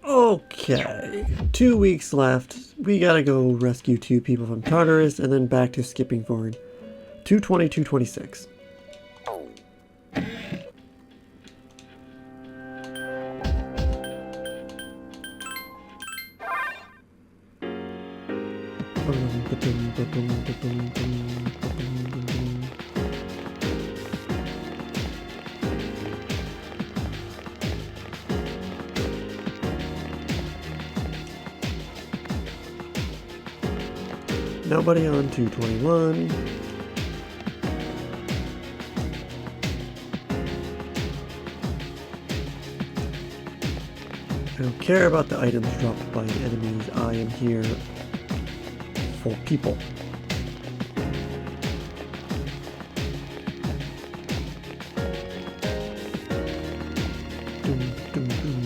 Okay, 2 weeks left. We gotta go rescue 2 people from Tartarus and then back to skipping forward. 220, 226. Nobody on 221. I don't care about the items dropped by enemies. I am here for people. Dum, dum, dum.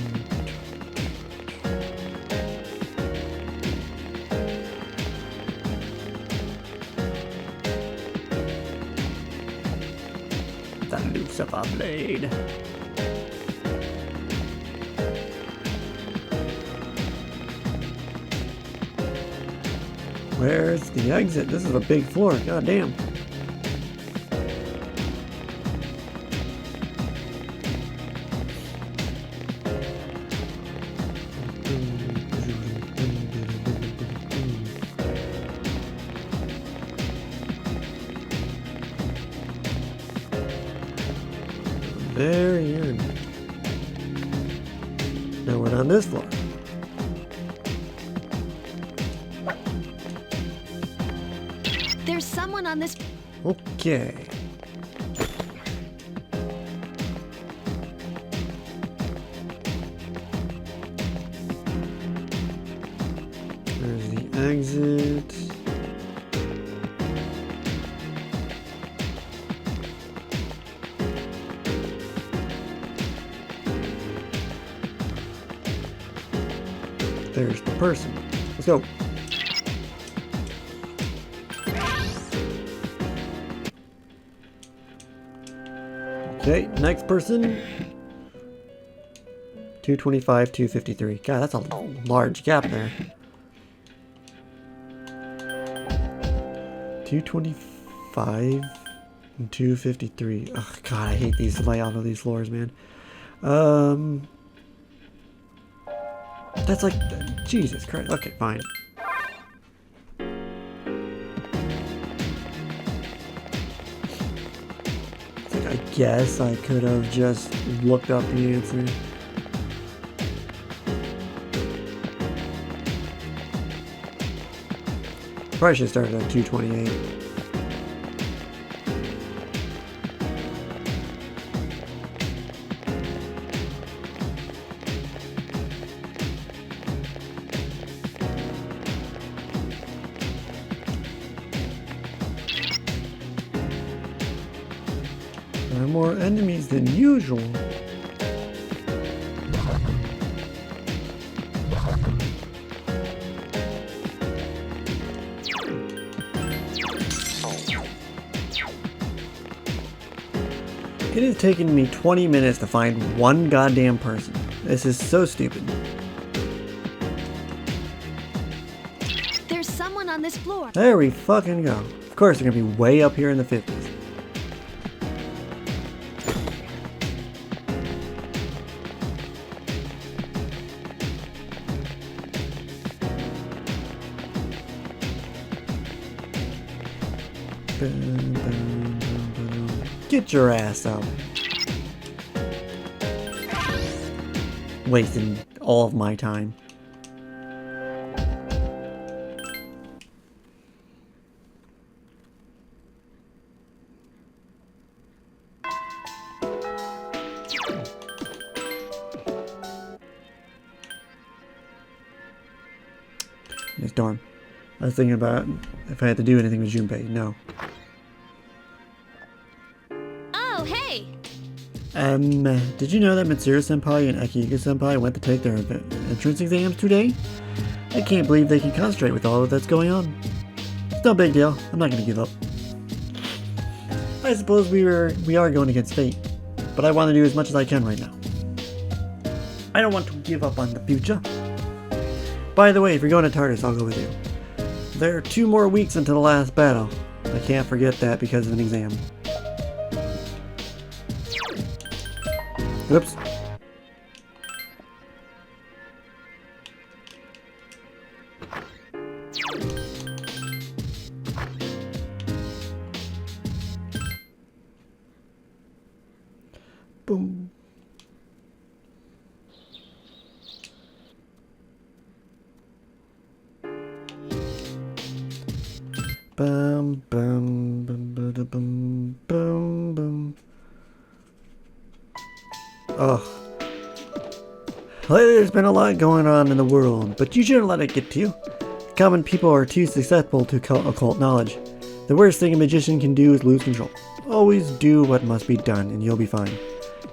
The Lucifer blade. Where's the exit? This is a big floor. God damn. Very end. Now we're on this floor. There's someone on this. Okay. There's the exit. There's the person. Let's go. Okay, next person. 225, 253. God, that's a large gap there. 225 and 253. Oh God, I hate these layout of these floors, man. That's like, Jesus Christ. Okay, fine. It's like, I guess I could have just looked up the answer. Probably should have started at 228. There are more enemies than usual. It has taken me 20 minutes to find one goddamn person. This is so stupid. There's someone on this floor. There we fucking go. Of course, they're gonna be way up here in the 50s. Get your ass up. Wasting all of my time. Yes, darn. I was thinking about if I had to do anything with Junpei. No. Oh, hey! Did you know that Mitsuru-senpai and Akihiko-senpai went to take their entrance exams today? I can't believe they can concentrate with all that's going on. It's no big deal. I'm not gonna give up. I suppose we are going against fate, but I want to do as much as I can right now. I don't want to give up on the future. By the way, if you're going to Tartarus, I'll go with you. There are 2 more weeks until the last battle. I can't forget that because of an exam. Oops. Boom. Bum bum bum bum bum bum bum. Ugh. Lately there's been a lot going on in the world, but you shouldn't let it get to you. Common people are too susceptible to occult knowledge. The worst thing a magician can do is lose control. Always do what must be done and you'll be fine.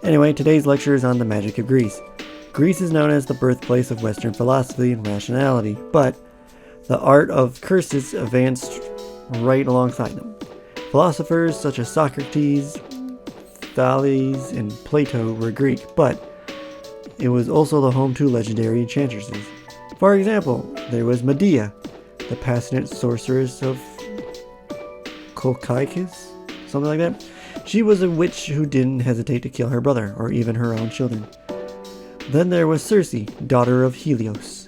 Anyway, today's lecture is on the magic of Greece. Greece is known as the birthplace of Western philosophy and rationality, but the art of curses advanced right alongside them. Philosophers such as Socrates, Thales, and Plato were Greek, but it was also the home to legendary enchantresses. For example, there was Medea, the passionate sorceress of Colchicus, something like that. She was a witch who didn't hesitate to kill her brother, or even her own children. Then there was Circe, daughter of Helios,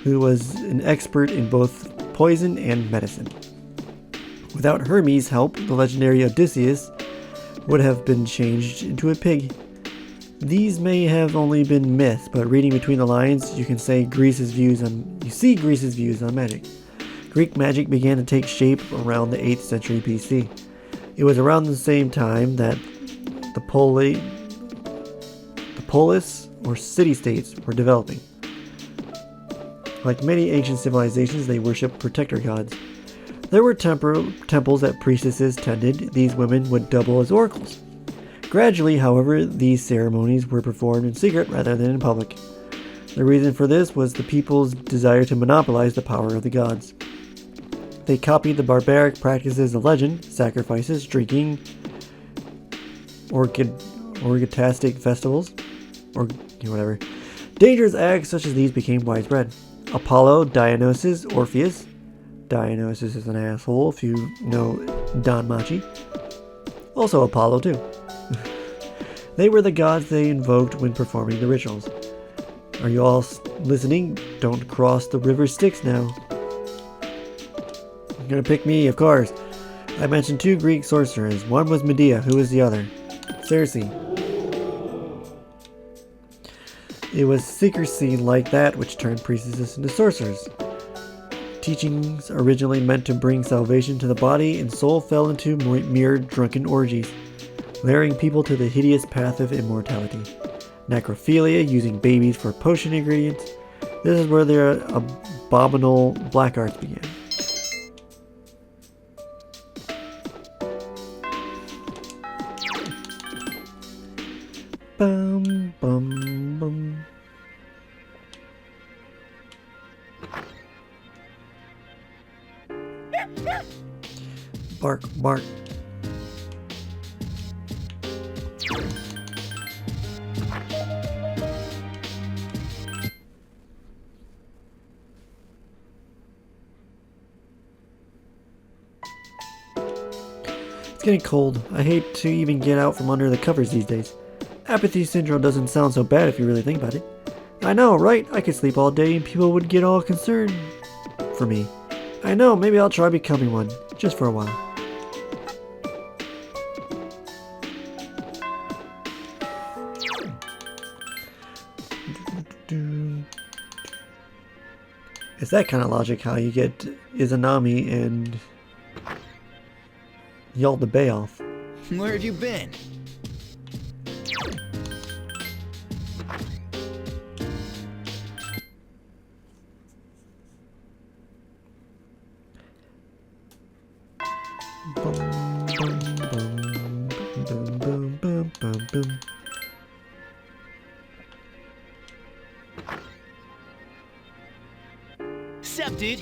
who was an expert in both poison and medicine. Without Hermes' help, the legendary Odysseus would have been changed into a pig. These may have only been myths, but reading between the lines, you see Greece's views on magic. Greek magic began to take shape around the 8th century BC. It was around the same time that the polis, or city-states, were developing. Like many ancient civilizations, they worshipped protector gods. There were temples that priestesses tended. These women would double as oracles. Gradually, however, these ceremonies were performed in secret rather than in public. The reason for this was the people's desire to monopolize the power of the gods. They copied the barbaric practices of legend, sacrifices, drinking, orgiastic festivals, or whatever. Dangerous acts such as these became widespread. Apollo, Dionysus, Orpheus. Dionysus is an asshole if you know Don Machi. Also Apollo too. They were the gods they invoked when performing the rituals. Are you all listening? Don't cross the river Styx now. You're gonna pick me, of course. I mentioned 2 Greek sorcerers. One was Medea. Who was the other? Circe. It was secrecy like that which turned priestesses into sorcerers. Teachings originally meant to bring salvation to the body and soul fell into mere drunken orgies, luring people to the hideous path of immortality. Necrophilia, using babies for potion ingredients. This is where their abominable black arts began. Bum, bum, bum. Bark, bark. It's getting cold. I hate to even get out from under the covers these days. Apathy syndrome doesn't sound so bad if you really think about it. I know, right? I could sleep all day and people would get all concerned for me. I know, maybe I'll try becoming one, just for a while. It's that kind of logic how you get Izanami and Yalda Bayoff. Where have you been? Bum, bum, bum, bum, bum, bum, bum, bum. Sup, dude?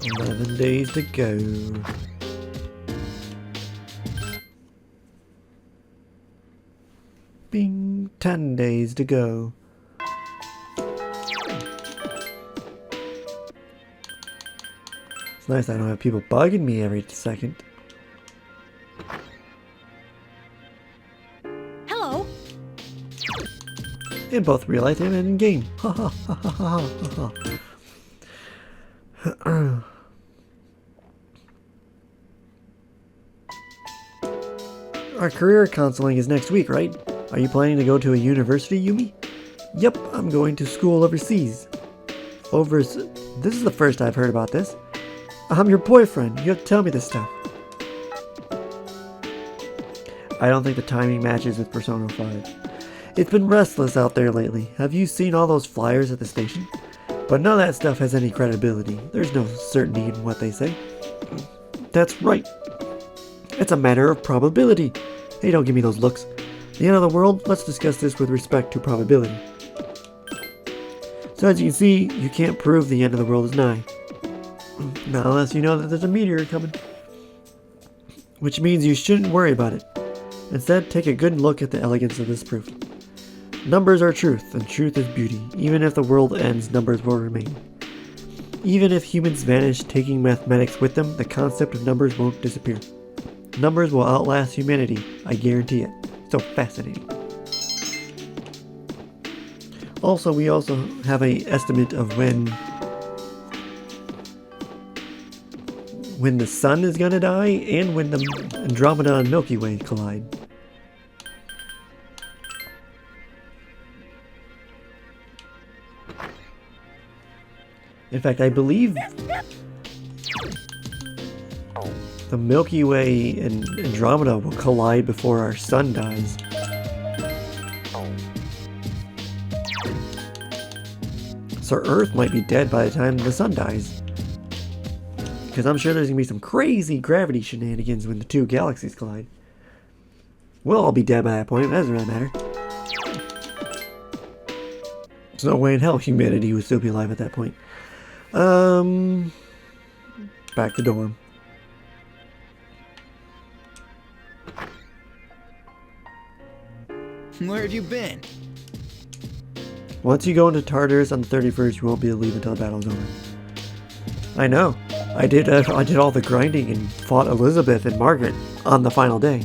11 days to go. Bing. 10 days to go. It's nice I don't have people bugging me every second. Hello. In both real life and in game. Ha ha ha ha ha ha ha. Our career counseling is next week, right? Are you planning to go to a university, Yumi? Yep, I'm going to school overseas. This is the first I've heard about this. I'm your boyfriend. You have to tell me this stuff. I don't think the timing matches with Persona 5. It's been restless out there lately. Have you seen all those flyers at the station? But none of that stuff has any credibility. There's no certainty in what they say. That's right. It's a matter of probability. Hey, don't give me those looks. The end of the world? Let's discuss this with respect to probability. So as you can see, you can't prove the end of the world is nigh. Not unless you know that there's a meteor coming. Which means you shouldn't worry about it. Instead, take a good look at the elegance of this proof. Numbers are truth, and truth is beauty. Even if the world ends, numbers will remain. Even if humans vanish, taking mathematics with them, the concept of numbers won't disappear. Numbers will outlast humanity, I guarantee it. So fascinating. Also, we also have an estimate of when the sun is gonna die and when the Andromeda and Milky Way collide. In fact, I believe the Milky Way and Andromeda will collide before our sun dies. So Earth might be dead by the time the sun dies. Because I'm sure there's going to be some crazy gravity shenanigans when the two galaxies collide. We'll all be dead by that point, it doesn't really matter. There's no way in hell humanity would still be alive at that point. Back to dorm. Where have you been? Once you go into Tartarus on the 31st, you won't be able to leave until the battle's over. I know. I did all the grinding and fought Elizabeth and Margaret on the final day.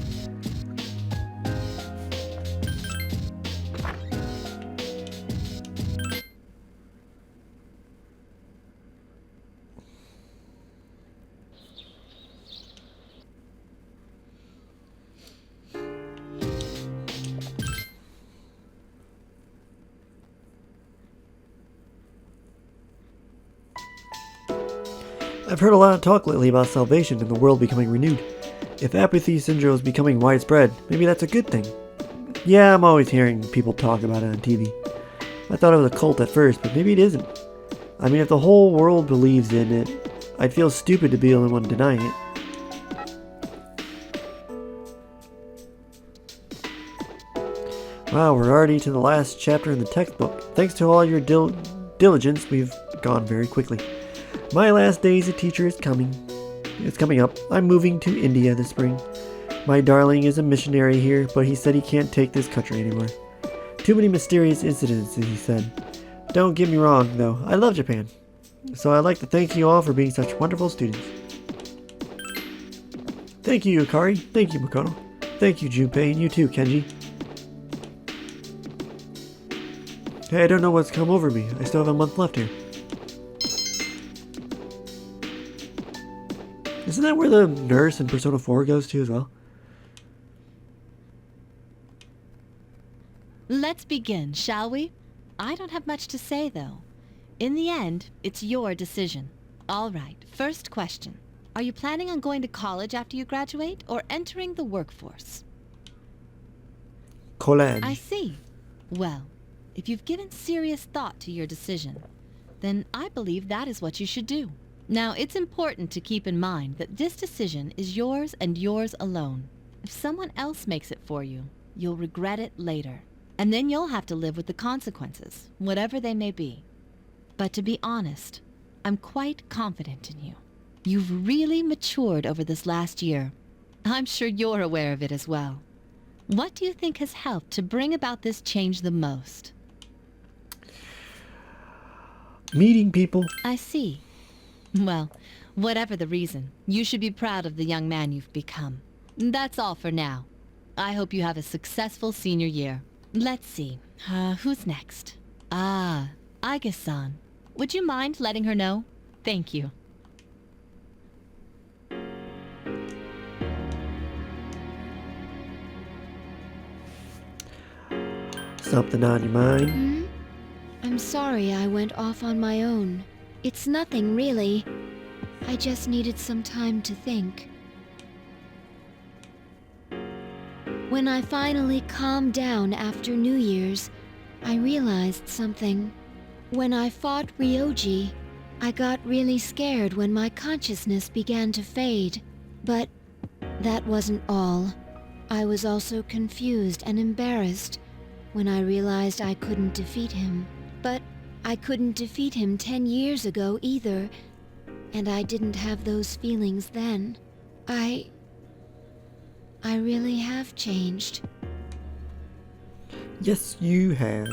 I've heard a lot of talk lately about salvation and the world becoming renewed. If apathy syndrome is becoming widespread, maybe that's a good thing. Yeah, I'm always hearing people talk about it on TV. I thought it was a cult at first, but maybe it isn't. I mean, if the whole world believes in it, I'd feel stupid to be the only one denying it. Wow, we're already to the last chapter in the textbook. Thanks to all your diligence, we've gone very quickly. My last day as a teacher is coming. It's coming up. I'm moving to India this spring. My darling is a missionary here, but he said he can't take this country anymore. Too many mysterious incidents, he said. Don't get me wrong, though. I love Japan. So I'd like to thank you all for being such wonderful students. Thank you, Yukari. Thank you, Makoto. Thank you, Junpei, and you too, Kenji. Hey, I don't know what's come over me. I still have a month left here. Isn't that where the nurse in Persona 4 goes to as well? Let's begin, shall we? I don't have much to say, though. In the end, it's your decision. All right, first question. Are you planning on going to college after you graduate, or entering the workforce? College. I see. Well, if you've given serious thought to your decision, then I believe that is what you should do. Now, it's important to keep in mind that this decision is yours and yours alone. If someone else makes it for you, you'll regret it later. And then you'll have to live with the consequences, whatever they may be. But to be honest, I'm quite confident in you. You've really matured over this last year. I'm sure you're aware of it as well. What do you think has helped to bring about this change the most? Meeting people. I see. Well, whatever the reason, you should be proud of the young man you've become. That's all for now. I hope you have a successful senior year. Let's see. Who's next? Aiga-san. Would you mind letting her know? Thank you. Something on your mind? I'm sorry I went off on my own. It's nothing, really. I just needed some time to think. When I finally calmed down after New Year's, I realized something. When I fought Ryoji, I got really scared when my consciousness began to fade. But that wasn't all. I was also confused and embarrassed when I realized I couldn't defeat him. But I couldn't defeat him 10 years ago either, and I didn't have those feelings then. I really have changed. Yes, you have.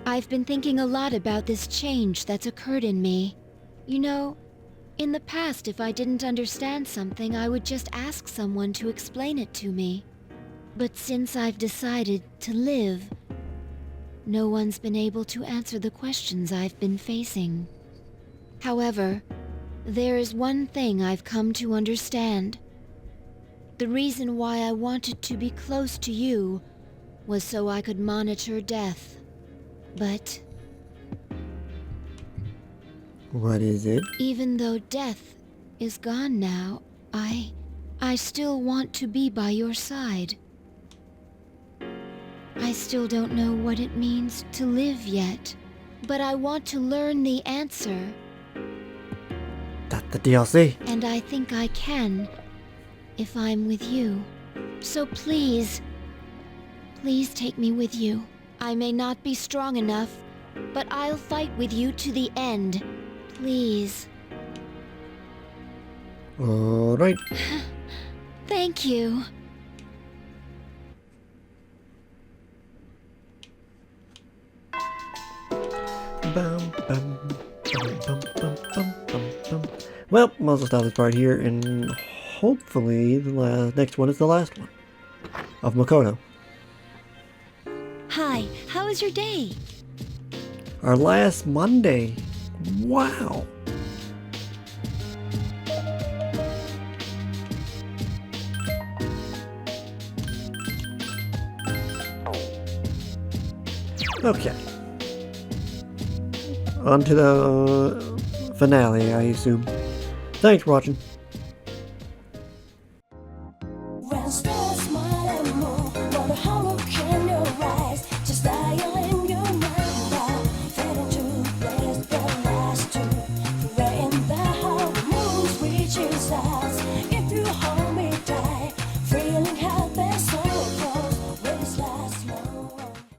I've been thinking a lot about this change that's occurred in me. You know, in the past, if I didn't understand something, I would just ask someone to explain it to me. But since I've decided to live, no one's been able to answer the questions I've been facing. However, there is one thing I've come to understand. The reason why I wanted to be close to you was so I could monitor death. But What is it? even though death is gone now, I still want to be by your side. I still don't know what it means to live yet, but I want to learn the answer, That's the DLC. and I think I can if I'm with you. So please take me with you. I may not be strong enough, but I'll fight with you to the end. Please. Alright. Thank you. Bum, bum, bum, bum, bum, bum, bum, bum. Well, I'll just stop this part here, and hopefully the next one is the last one of Makoto. Hi, how was your day? Our last Monday. Wow. Okay. On to the finale, I assume. Thanks for watching. When stars smile and move, wonder how look in your eyes, just dial in your mind now, fade into place the last two, right in the how the moons reach your side.